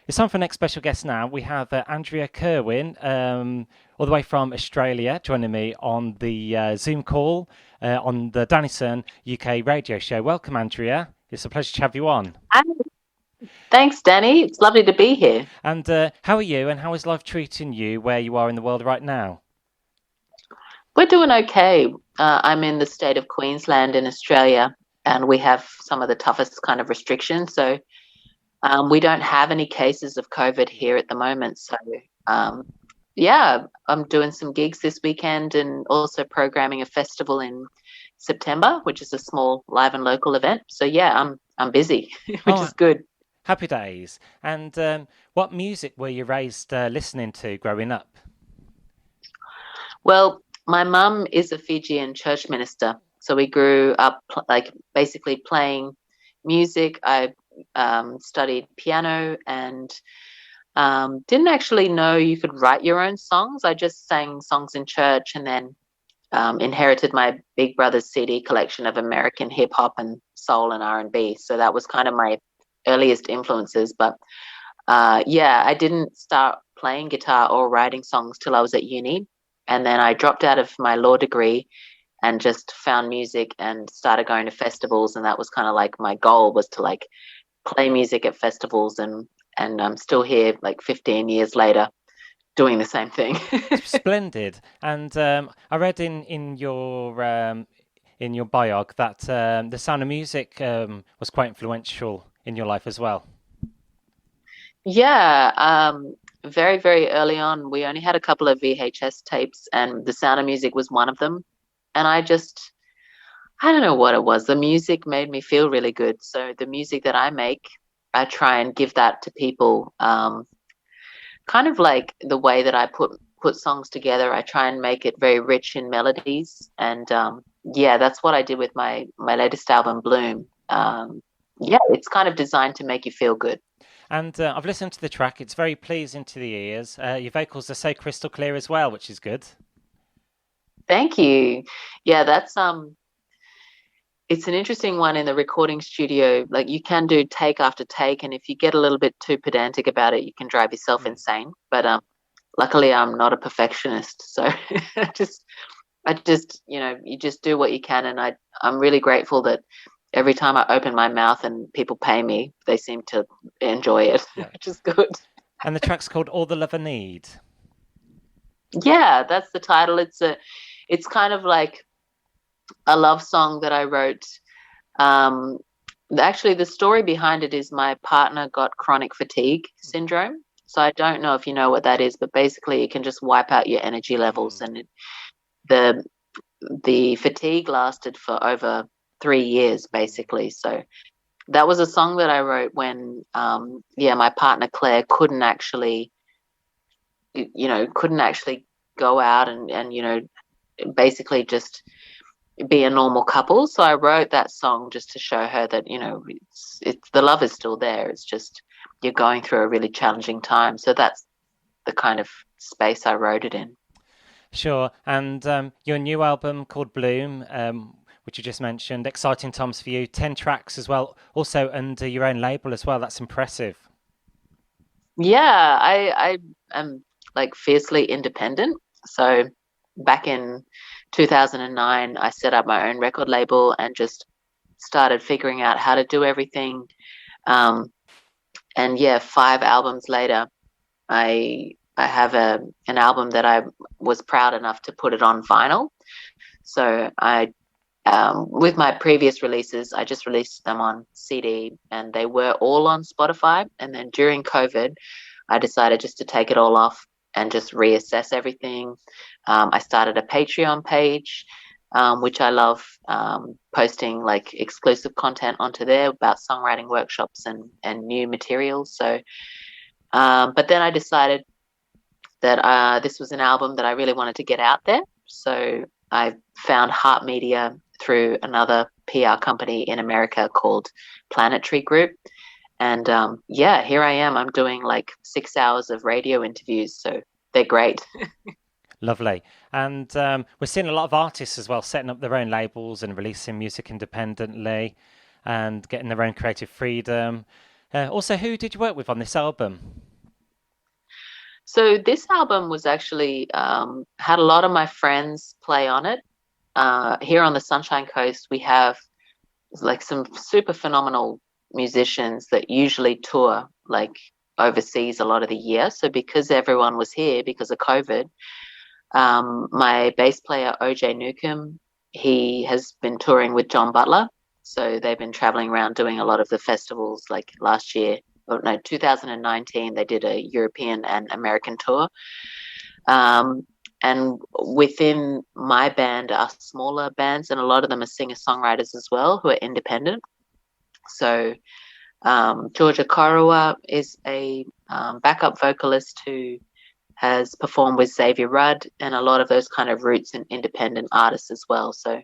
It's time for our next special guest now. We have Andrea Kirwin, all the way from Australia, joining me on the Zoom call on the Danison UK radio show. Welcome, Andrea. It's a pleasure to have you on. Hi. Thanks, Danny. It's lovely to be here. And how are you, and how is life treating you where you are in the world right now? We're doing okay. I'm in the state of Queensland in Australia, and we have some of the toughest kind of restrictions. So we don't have any cases of COVID here at the moment. So um, yeah, I'm doing some gigs this weekend and also programming a festival in September, which is a small live and local event. So yeah, I'm busy, which Oh, is good. happy days. And what music were you raised listening to growing up? Well, my mum is a Fijian church minister, so we grew up like basically playing music. I studied piano and didn't actually know you could write your own songs. I just sang songs in church and then inherited my big brother's CD collection of American hip hop and soul and R&B. So that was kind of my earliest influences. But yeah, I didn't start playing guitar or writing songs till I was at uni. And then I dropped out of my law degree and just found music and started going to festivals. And that was kind of like my goal was to like play music at festivals and I'm still here like 15 years later doing the same thing. Splendid. And I read in your biog that The Sound of Music was quite influential in your life as well. Yeah, very, very early on, we only had a couple of VHS tapes, and The Sound of Music was one of them. And I don't know what it was. The music made me feel really good. So the music that I make, I try and give that to people. Kind of like the way that I put songs together. I try and make it very rich in melodies, and yeah, that's what I did with my latest album, Bloom. Yeah, it's kind of designed to make you feel good. And I've listened to the track. It's very pleasing to the ears. Your vocals are so crystal clear as well, which is good. Thank you. Yeah, that's it's an interesting one in the recording studio. Like you can do take after take, and if you get a little bit too pedantic about it, you can drive yourself Mm. insane. But luckily, I'm not a perfectionist, so just I just you just do what you can, and I'm really grateful that every time I open my mouth and people pay me, they seem to enjoy it, Yeah. which is good. And the track's called All the Love I Need. Yeah, that's the title. It's kind of like a love song that I wrote. Um, Actually, the story behind it is my partner got chronic fatigue syndrome. So I don't know if you know what that is, but basically it can just wipe out your energy levels, Mm. and the the fatigue lasted for over 3 years, basically. So that was a song that I wrote when, yeah, my partner Claire couldn't actually go out and basically just be a normal couple. So I wrote that song just to show her that it's the love is still there. It's just you're going through a really challenging time. So that's the kind of space I wrote it in. Sure. And your new album called Bloom, which you just mentioned, exciting times for you. 10 tracks as well, also under your own label as well. That's impressive. Yeah, I am like fiercely independent. So back in 2009, I set up my own record label and just started figuring out how to do everything. Um, and yeah, 5 albums later, I have an album that I was proud enough to put it on vinyl. So with my previous releases, I just released them on CD, and they were all on Spotify. And then during COVID, I decided just to take it all off and just reassess everything. I started a Patreon page, which I love, posting like exclusive content onto there about songwriting workshops and new materials. So, but then I decided that this was an album that I really wanted to get out there. So I found Heart Media through another PR company in America called Planetary Group. And yeah, here I am. I'm doing like 6 hours of radio interviews. So they're great. Lovely. And we're seeing a lot of artists as well setting up their own labels and releasing music independently and getting their own creative freedom. Also, who did you work with on this album? So this album was actually had a lot of my friends play on it. Here on the Sunshine Coast, we have like some super phenomenal musicians that usually tour like overseas a lot of the year. So because everyone was here because of COVID, my bass player OJ Newcomb, he has been touring with John Butler. So they've been traveling around doing a lot of the festivals. Like last year, oh no, 2019, they did a European and American tour. Um, and within my band are smaller bands, and a lot of them are singer-songwriters as well who are independent. So Georgia Korua is a backup vocalist who has performed with Xavier Rudd and a lot of those kind of roots and independent artists as well. So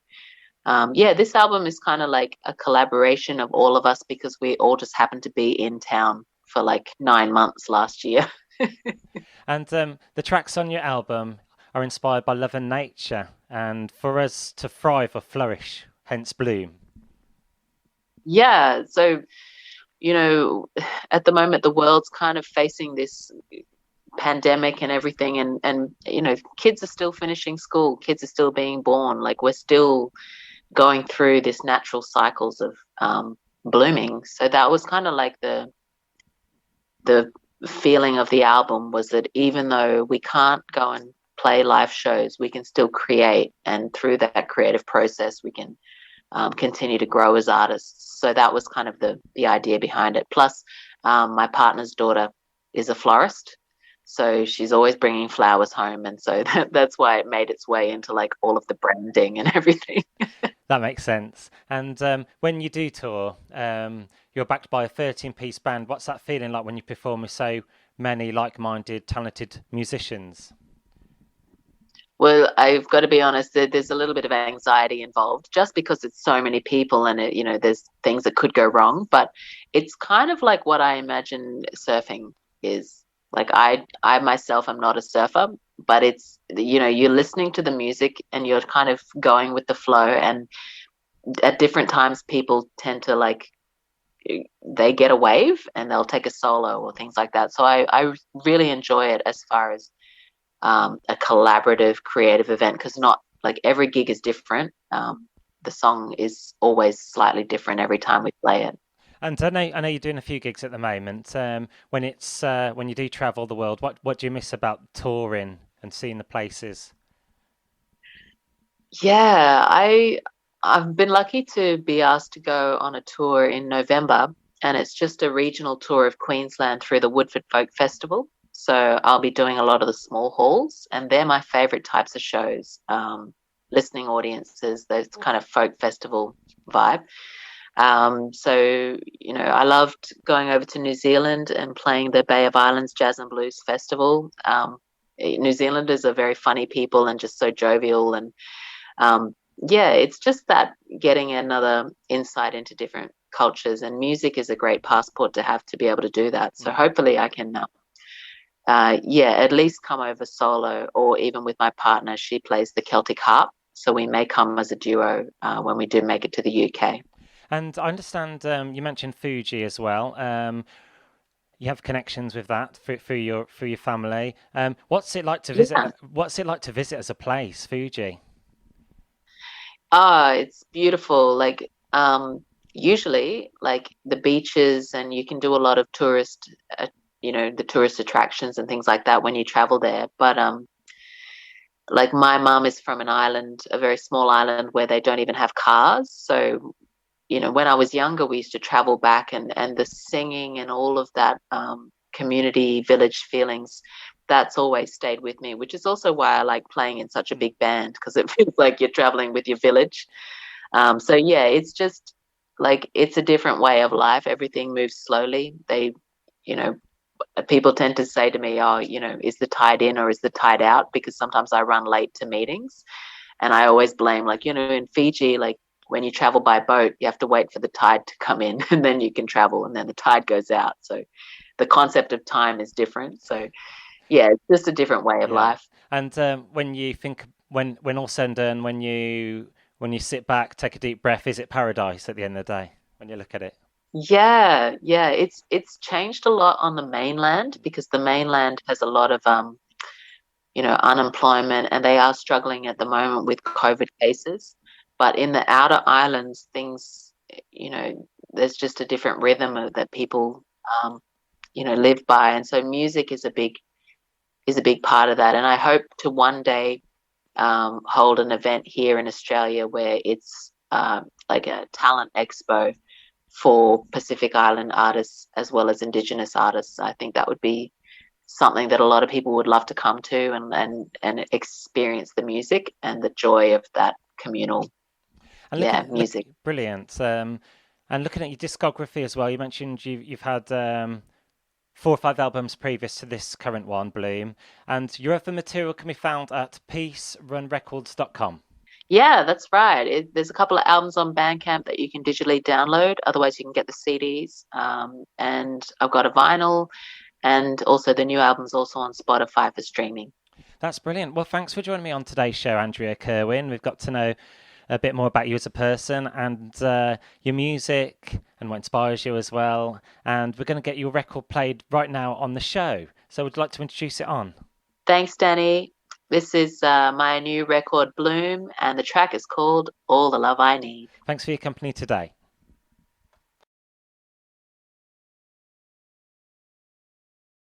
yeah, this album is kind of like a collaboration of all of us because we all just happened to be in town for like 9 months last year. And the tracks on your album are inspired by love and nature, and for us to thrive or flourish, hence bloom. Yeah, so you know, at the moment the world's kind of facing this pandemic and everything, and you know, kids are still finishing school, kids are still being born, like we're still going through this natural cycles of blooming. So that was kind of like the feeling of the album, was that even though we can't go and play live shows, we can still create, and through that creative process we can continue to grow as artists. So that was kind of the idea behind it. Plus, my partner's daughter is a florist, so she's always bringing flowers home, and so that's why it made its way into like all of the branding and everything. That makes sense. And when you do tour, you're backed by a 13-piece band. What's that feeling like when you perform with so many like-minded, talented musicians? Well, I've got to be honest, there's a little bit of anxiety involved just because it's so many people and you know, there's things that could go wrong, but it's kind of like what I imagine surfing is. Like I myself am not a surfer, but it's, you know, you're listening to the music and you're kind of going with the flow, and at different times people tend to like, they get a wave and they'll take a solo or things like that. So I really enjoy it as far as a collaborative creative event, because not like every gig is different. The song is always slightly different every time we play it. And I know you're doing a few gigs at the moment. When you do travel the world, what do you miss about touring and seeing the places? Yeah, I've been lucky to be asked to go on a tour in November, and it's just a regional tour of Queensland through the Woodford Folk Festival. So I'll be doing a lot of the small halls, and they're my favorite types of shows. Listening audiences, those kind of folk festival vibe. So, you know, I loved going over to New Zealand and playing the Bay of Islands Jazz and Blues Festival. New Zealanders are very funny people and just so jovial, and um, yeah, it's just that getting another insight into different cultures, and music is a great passport to have to be able to do that. So Mm. hopefully I can, yeah, at least come over solo, or even with my partner. She plays the Celtic harp, so we may come as a duo when we do make it to the UK. And I understand you mentioned Fuji as well. You have connections with that for your family. What's it like to visit? Yeah. What's it like to visit as a place, Fuji? Ah, it's beautiful. Like, usually, like the beaches, and you can do a lot of you know, the tourist attractions and things like that when you travel there. But like my mum is from an island, a very small island where they don't even have cars. So, you know, when I was younger, we used to travel back, and the singing and all of that community village feelings, that's always stayed with me, which is also why I like playing in such a big band, because it feels like you're traveling with your village. So yeah, it's just like it's a different way of life. Everything moves slowly. You know, people tend to say to me, "Oh, you know, is the tide in or is the tide out?" Because sometimes I run late to meetings, and I always blame, like, you know, in Fiji, like when you travel by boat, you have to wait for the tide to come in, and then you can travel, and then the tide goes out. So the concept of time is different. So yeah, it's just a different way of Yeah. life. And when you think when all said and done, when you sit back, take a deep breath, is it paradise at the end of the day when you look at it? Yeah. It's changed a lot on the mainland because the mainland has a lot of unemployment, and they are struggling at the moment with COVID cases. But in the outer islands, things, there's just a different rhythm that people, live by, and so music is a big part of that. And I hope to one day hold an event here in Australia where it's like a talent expo for Pacific Island artists as well as Indigenous artists. I think that would be something that a lot of people would love to come to and experience the music and the joy of that communal, And look, music. brilliant. And looking at your discography as well, you mentioned you've had 4 or 5 albums previous to this current one, Bloom, and your other material can be found at peacerunrecords.com. Yeah, that's right. There's a couple of albums on Bandcamp that you can digitally download. Otherwise, you can get the CDs. And I've got a vinyl, and also the new album's also on Spotify for streaming. That's brilliant. Well, thanks for joining me on today's show, Andrea Kirwin. We've got to know a bit more about you as a person and your music and what inspires you as well. And we're going to get your record played right now on the show. So we'd like to introduce it on. Thanks, Danny. This is my new record, Bloom, and the track is called All the Love I Need. Thanks for your company today.